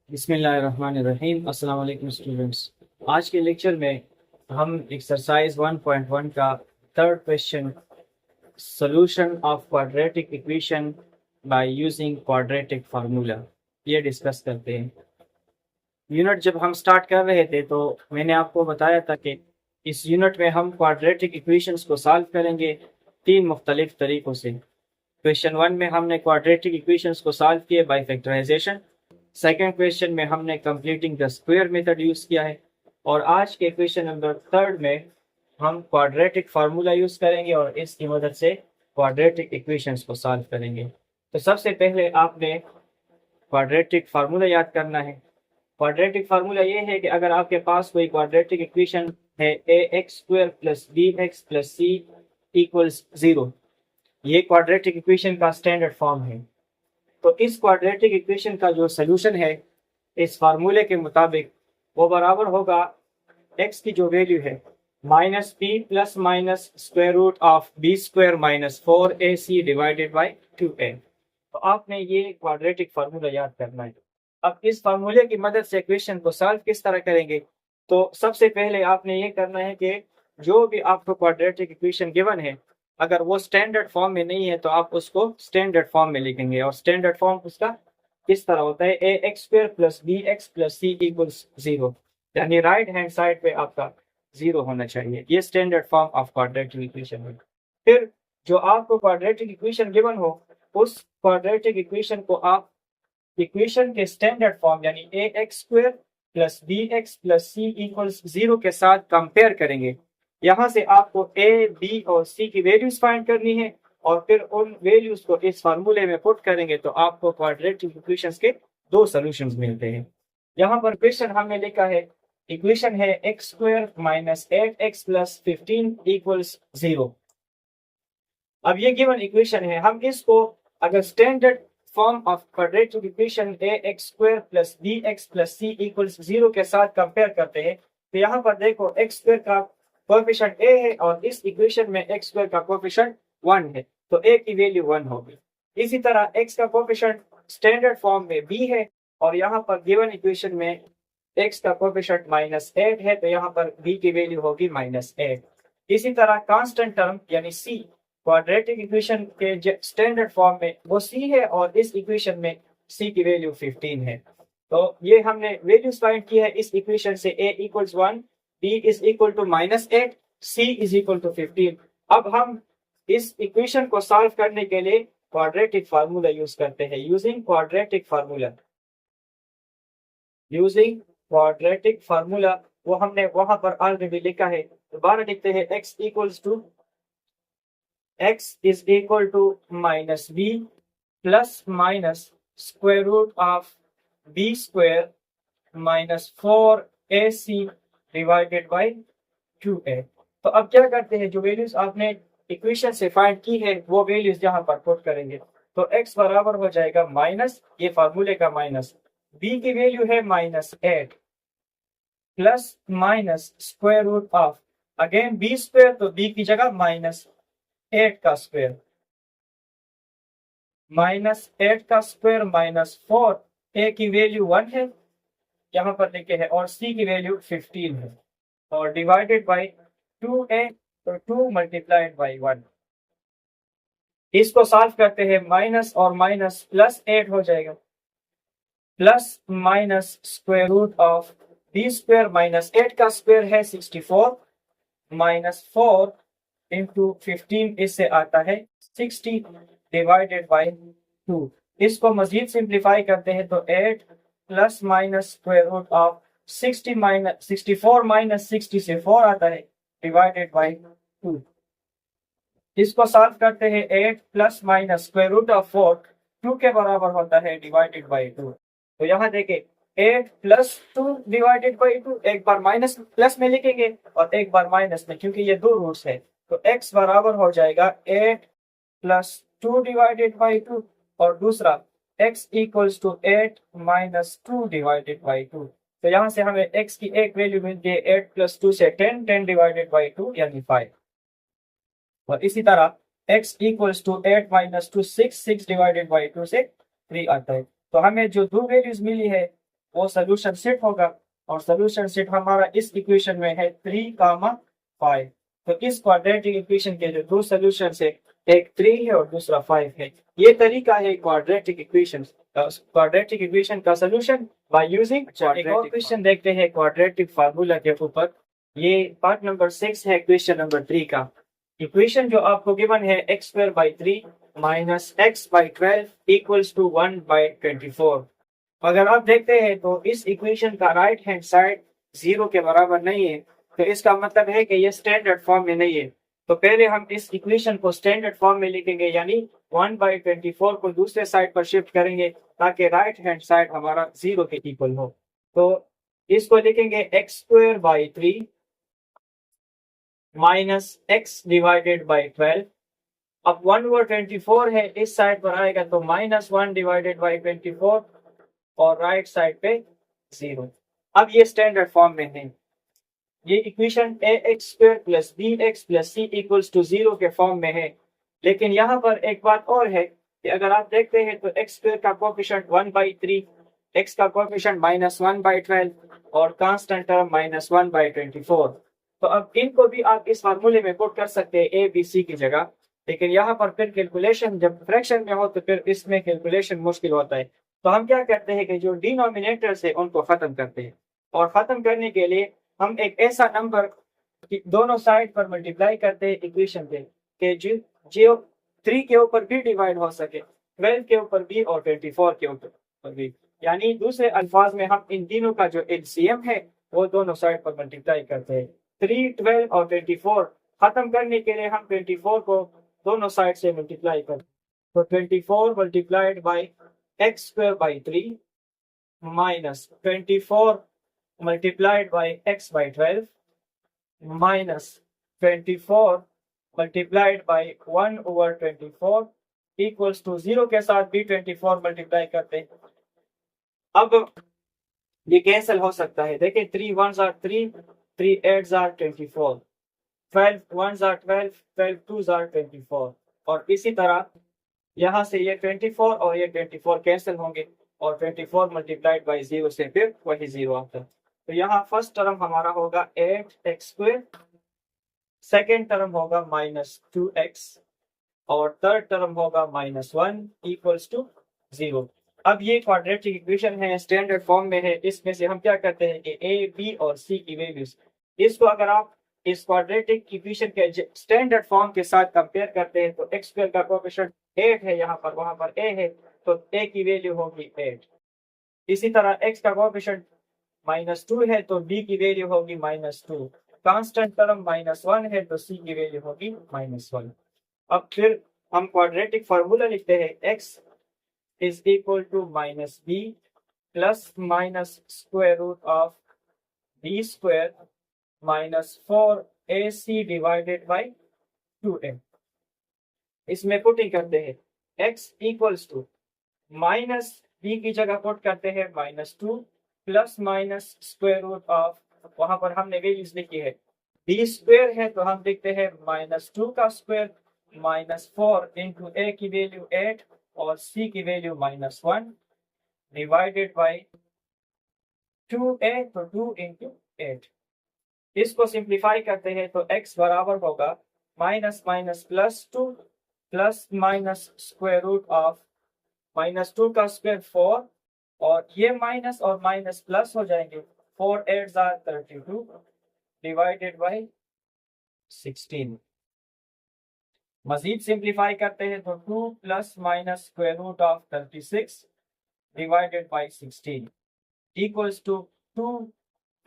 बिस्मिल्लाहिर्रहमानिर्रहीम। अस्सलाम वालेकुम स्टूडेंट्स। आज के लेक्चर में हम एक्सरसाइज 1.1 का third question solution of quadratic equation by using quadratic formula ये डिस्कस करते हैं। यूनिट जब हम स्टार्ट कर रहे थे तो मैंने आपको बताया था कि इस यूनिट में हम क्वाड्रेटिक इक्वेशंस को सॉल्व करेंगे तीन मुख्तलिफ तरीक़ों से। क्वेश्चन 1 में हमने क्वाड्रेटिक इक्वेशंस को सॉल्व किए बाय फैक्टराइजेशन। सेकेंड क्वेश्चन में हमने completing the square method use किया है और आज के क्वेश्चन नंबर थर्ड में हम क्वाड्रेटिक फार्मूला यूज़ करेंगे और इसकी मदद से क्वाड्रेटिक इक्वेशंस को सॉल्व करेंगे। तो सबसे पहले आपने क्वाड्रेटिक फार्मूला याद करना है। क्वाड्रेटिक फार्मूला ये है कि अगर आपके पास कोई क्वाड्रेटिक इक्वेशन है a x square plus B x plus C equals 0, ये क्वाड्रेटिक इक्वेशन का स्टैंडर्ड फॉर्म है। तो इस क्वाड्रेटिक इक्वेशन का जो सोल्यूशन है इस फार्मूले के मुताबिक वो बराबर होगा x की जो वैल्यू है minus P plus minus square root of B square minus 4ac divided by 2a। तो आपने ये क्वाड्रेटिक फार्मूला याद करना है। अब इस फार्मूले की मदद से इक्वेशन को सॉल्व किस तरह करेंगे, तो सबसे पहले आपने ये करना है कि जो भी आपको क्वाड्रेटिक इक्वेशन गिवन है अगर वो स्टैंडर्ड फॉर्म में नहीं है तो आप उसको स्टैंडर्ड फॉर्म में लिखेंगे और स्टैंडर्ड फॉर्म उसका किस तरह होता है a x square plus B x plus C equals 0, यानी राइट हैंड साइड पे आपका 0 होना चाहिए। ये standard form of quadratic equation है। फिर जो आपको क्वाड्रेटिक इक्वेशन गिवन हो उस क्वाड्रेटिक इक्वेशन को आप इक्वेशन के स्टैंडर्ड फॉर्म यानी a x square plus B x plus C equals 0 के साथ कंपेयर करेंगे। यहाँ से आपको ए बी और सी की वैल्यूज फाइंड करनी है और फिर उन वैल्यूज को इस फार्मूले में पुट करेंगे तो आपको क्वाड्रेटिक इक्वेशंस के दो सॉल्यूशंस मिलते हैं। यहाँ पर क्वेश्चन हमने लिखा है इक्वेशन है X square minus 8x plus 15 equals 0। अब ये गिवन इक्वेशन है, हम इसको अगर standard form of quadratic equation A x square plus B x plus C equals 0 के साथ कंपेयर करते हैं तो यहाँ पर देखो एक्स स्क्वायर का कोएफिशिएंट a है और इस इक्वेशन में x स्क्वायर का कोएफिशिएंट 1 है तो a की वैल्यू 1 होगी। इसी तरह x का कोएफिशिएंट स्टैंडर्ड फॉर्म में b है और यहाँ पर गिवन इक्वेशन में x का कोएफिशिएंट -8 है तो यहाँ पर b की वैल्यू होगी -8। इसी तरह कांस्टेंट टर्म यानी c क्वाड्रेटिक इक्वेशन के स्टैंडर्ड फॉर्म में वो c है और इस इक्वेशन में c की वैल्यू 15 है। तो ये हमने वैल्यूज फाइंड की है इस इक्वेशन से a equals 1, b is equal to -8, c is equal to 15। अब हम इस इक्वेशन को सॉल्व करने के लिए क्वाड्रेटिक फार्मूला यूज करते हैं। यूजिंग क्वाड्रेटिक फार्मूला वो हमने वहां पर ऑलरेडी लिखा है, दोबारा लिखते हैं x is equal to minus B plus minus square root of B square minus 4ac divided by 2a। तो अब क्या करते हैं, जो वैल्यूज आपने इक्वेशन से फाइंड की है वो वैल्यूज यहाँ पर पुट करेंगे। तो x बराबर हो जाएगा माइनस ये फार्मूले का माइनस b की वैल्यू है -8 plus minus square root of again b square तो b की जगह -8 का स्क्वायर -8 का स्क्वायर माइनस 4 a की वैल्यू 1 है यहाँ पर लिखे है और c की वैल्यू 15 है और डिवाइडेड बाई 2a तो 2 मल्टीप्लाइड बाई 1। इसको सॉल्व करते हैं माइनस और माइनस प्लस 8 हो जाएगा plus minus square root of B square -8 का स्क्वायर है 64 -4 इंटू 15 इससे आता है 60 डिवाइडेड बाई 2। इसको मजीद सिंप्लीफाई करते हैं तो 8 plus minus square root of 64 minus 60 से 4 आता है डिवाइडेड बाई 2। इसको सॉल्व करते हैं 8 plus minus square root of 4 2 के बराबर होता है डिवाइडेड बाई 2। तो यहाँ देखें 8 प्लस 2 डिवाइडेड बाई 2, एक बार माइनस प्लस में लिखेंगे और एक बार माइनस में क्योंकि ये दो रूट्स है। तो x बराबर हो जाएगा 8 प्लस 2 डिवाइडेड बाई 2 और दूसरा x equals to 8 minus 2 divided by 2। तो यहाँ से हमें x की एक वैल्यू मिलती है 8 प्लस 2 से 10 डिवाइडेड बाई 2 यानी 5। और इसी तरह x equals to 8 minus 2 6 divided by 2 से 3 आता है। तो हमें जो दो वैल्यूज मिली है वो सोल्यूशन सेट होगा, और सोल्यूशन सेट हमारा इस इक्वेशन में है 3, 5। तो इस क्वाड्रेटिक इक्वेशन के जो दो सोल्यूशन है, एक 3 है और दूसरा 5 है। ये तरीका है क्वाड्रेटिक इक्वेशन का सोल्यूशन बाय यूजिंग। एक और क्वेश्चन देखते हैं क्वाड्रेटिक फार्मूला के ऊपर। ये पार्ट नंबर 6 है क्वेश्चन नंबर 3 का। इक्वेशन जो आपको गिवन है x² by 3 minus x/12 equals to 1/24। अगर आप देखते हैं तो इस इक्वेशन का राइट हैंड साइड 0 के बराबर नहीं है, तो इसका मतलब है कि ये स्टैंडर्ड फॉर्म में नहीं है। तो पहले हम इस इक्वेशन को स्टैंडर्ड फॉर्म में लिखेंगे, यानी 1/24 को दूसरे साइड पर शिफ्ट करेंगे ताकि राइट हैंड साइड हमारा 0 के इक्वल हो। तो इसको लिखेंगे x² by 3 माइनस x/12। अब 1/24 है, इस साइड पर आएगा तो -1/24 और राइट साइड पे 0। अब ये स्टैंडर्ड फॉर्म में है। ये इक्वेशन ax² + bx + c = 0 के फॉर्म में है। लेकिन यहाँ पर एक बात और है कि अगर आप देखते हैं तो x² का कोएफिशिएंट 1/3, x का कोएफिशिएंट -1/12 और कांस्टेंट टर्म -1/24। तो अब इनको भी आप इस फार्मूले में पुट कर सकते हैं a b c की जगह। लेकिन यहाँ पर फिर कैलकुलेशन जब फ्रैक्शन में हो तो फिर इसमें कैलकुलेशन मुश्किल होता है। तो हम क्या करते हैं कि जो डिनोमिनेटर्स है उनको खत्म करते हैं, और खत्म करने के लिए हम एक ऐसा नंबर दोनों साइड पर मल्टीप्लाई करते हैं इक्वेशन पे कि जो 3 के ऊपर भी डिवाइड हो सके, 12 के ऊपर भी और 24 के ऊपर भी। यानी दूसरे अल्फाज में हम इन तीनों का जो एलसीएम है वो दोनों साइड पर मल्टीप्लाई करते हैं। 3, 12 और 24 खत्म करने के लिए हम 24 को दोनों साइड से मल्टीप्लाई करते हैं। तो 24 multiplied by x²/3 minus 24 multiplied by x/12 minus 24 multiplied by 1/24 equals to 0 के साथ भी 24 मल्टीप्लाई करते हैं। अब ये कैंसिल हो सकता है। देखिए 3 1s are 3, 3 8s are 24, 12 1s are 12, 12 2s are 24। और इसी तरह यहाँ से ये 24 और ये 24 कैंसिल होंगे, और 24 मल्टीप्लाइड बाई 0 से फिर वही 0 आता है। तो यहाँ फर्स्ट टर्म हमारा होगा 8x², सेकेंड टर्म होगा -2x और थर्ड टर्म होगा -1 इक्वल्स टू 0। अब ये क्वाड्रेटिक इक्वेशन है, स्टैंडर्ड फॉर्म में है। इसमें से हम क्या करते हैं कि a b और c की वैल्यूज, इसको अगर आप इस क्वाड्रेटिक इक्वेशन के स्टैंडर्ड फॉर्म के साथ कंपेयर करते हैं तो x² का कोएफिशिएंट 8 है, यहाँ पर वहां पर a है, तो a की वैल्यू होगी 8। इसी तरह x का कोएफिशिएंट -2 है तो b की वैल्यू होगी -2। कांस्टेंट टर्म -1 है तो c की वैल्यू होगी -1। अब फिर हम क्वाड्रेटिक फार्मूला लिखते हैं x is equal to -b plus minus square root of b square minus 4ac divided by 2a। इसमें पुटिंग करते हैं x equals to minus b की जगह पुट करते हैं -2 plus minus square root of, वहां पर हमने वैल्यूज लिखी है b स्क्वायर है तो हम लिखते हैं -2 का स्क्वायर -4 इंटू a की वैल्यू 8 और c की वैल्यू -1 डिवाइडेड बाई 2a, तो 2 इंटू 8। इसको सिंप्लीफाई करते हैं तो x बराबर होगा -2 plus minus square root of -2 का स्क्वायर 4, और ये माइनस और माइनस प्लस हो जाएंगे, 4 8s are 32 डिवाइडेड बाई 16। मजीद सिंप्लीफाई करते हैं तो 2 plus minus square root of 36 divided by 16 equals to 2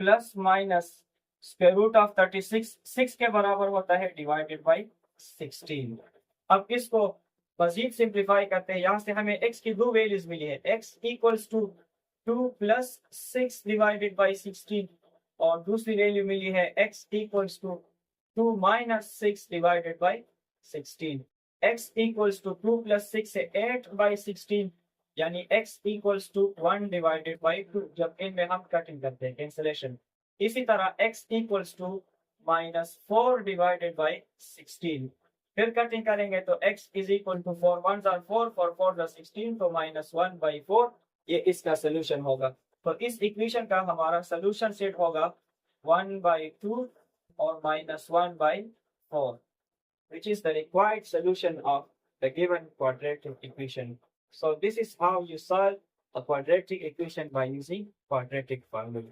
plus minus square root of 36 6 के बराबर होता है डिवाइडेड बाई 16। अब इसको मजीद सिंप्लीफाई करते हैं। यहाँ से हमें x की दो वैल्यूज मिली है, x equals to 2 plus 6 divided by 16, और दूसरी वैल्यू मिली है x equals to 2 minus 6 divided by 16। x equals to 2 plus 6 से 8 बाई 16, यानी x equals to 1 divided by 2, जब इनमें हम कटिंग करते हैं कैंसिलेशन। इसी तरह x equals to -4 divided by 16, फिर कटिंग करेंगे तो x is equal to 4 1s are 4, 4 4 16, तो -1/4, ये इसका सोल्यूशन होगा। तो इस इक्वेशन का हमारा सोल्यूशन सेट होगा 1/2 और -1/4, which is the required solution of the given quadratic equation. So this is how you solve a quadratic equation by using quadratic formula.